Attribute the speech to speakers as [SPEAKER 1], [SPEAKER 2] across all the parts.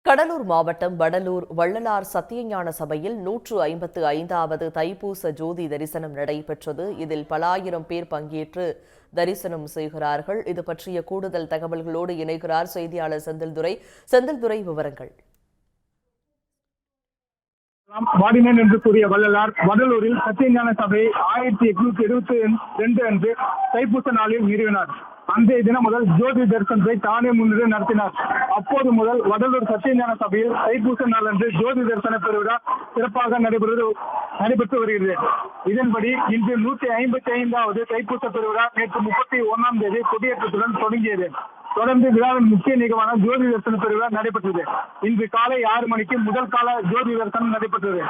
[SPEAKER 1] கடலூர் மாவட்டம் வடலூர் வள்ளலார் சத்தியஞான சபையில் 155வது தைப்பூச ஜோதி தரிசனம் நடைபெற்றது. இதில் பல ஆயிரம் பேர் பங்கேற்று தரிசனம் செய்கிறார்கள். இது பற்றிய கூடுதல் தகவல்களோடு இணைகிறார் செய்தியாளர் செந்தில்துரை. விவரங்கள்.
[SPEAKER 2] வாடினேன் என்று கூறிய வள்ளலார் வடலூரில் சத்தியஞான சபை 1872 அன்று தைப்பூச நாளில் நிறுவினார். அன்றைய தினம் முதல் ஜோதி தரிசனத்தை தானே முன்னின்று நடத்தினார். அப்போது முதல் வடலூர் சத்தியஞான சபையில் தைப்பூச நாள் அன்று ஜோதி தரிசன பெருவிழா சிறப்பாக நடைபெற்று வருகிறது. இதன்படி இன்று 155வது தைப்பூச பெருவிழா நேற்று 31ஆம் தேதி கொடியேற்றத்துடன் தொடங்கியது. தொடர்ந்து விழாவின் முக்கிய நிகழ்வான ஜோதி தரிசன பெருவிழா நடைபெற்றது. இன்று காலை 6 மணிக்கு முதல் கால ஜோதி தரிசனம் நடைபெற்றது.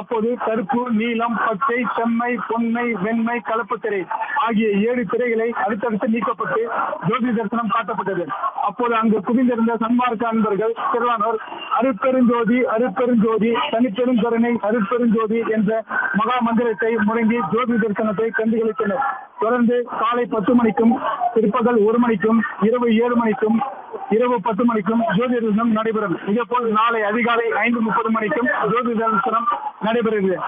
[SPEAKER 2] அப்போது கருப்பு, நீலம், பச்சை, செம்மை, பொன்மை, வெண்மை, கலப்பு திரை ஆகிய 7 திரைகளை அடுத்தடுத்து நீக்கப்பட்டு ஜோதி தரிசனம் காட்டப்பட்டது. அப்போது அங்கு குவிந்திருந்த சன்மார்க்க அன்பர்கள் சிறுவானோர் அருட்பெருஞ்சோதி அருட்பெருஞ்சோதி தனிப்பெரும் கருணை அருட்பெருஞ்சோதி என்ற மகா மந்திரத்தை முழங்கி ஜோதி தரிசனத்தை கண்டுகளித்தனர். தொடர்ந்து காலை 10 மணிக்கும் பிற்பகல் 1 மணிக்கும் இரவு 7 மணிக்கும் இரவு 10 மணிக்கும் ஜோதி தரிசனம் நடைபெறும். இதேபோல் நாளை அதிகாலை 5:30 மணிக்கும் ஜோதி தரிசனம் நடைபெறுகிறது.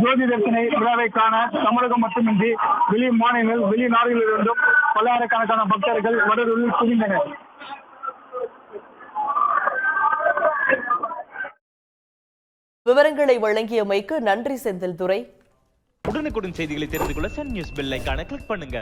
[SPEAKER 2] ஜோதி தரிசன விழாவை காண தமிழகம் மட்டுமின்றி வெளி மாநிலங்கள் வெளிநாடுகளிலிருந்தும் பல்லாயிரக்கணக்கான பக்தர்கள் வடலூரில் குவிந்தனர்.
[SPEAKER 1] விவரங்களை வழங்கியமைக்கு நன்றி செந்தில்துரை.
[SPEAKER 3] உடனுக்குடன் செய்திகளை தெரிந்து கொள்ள சன் நியூஸ் பெல் ஐகானை கிளிக் பண்ணுங்க.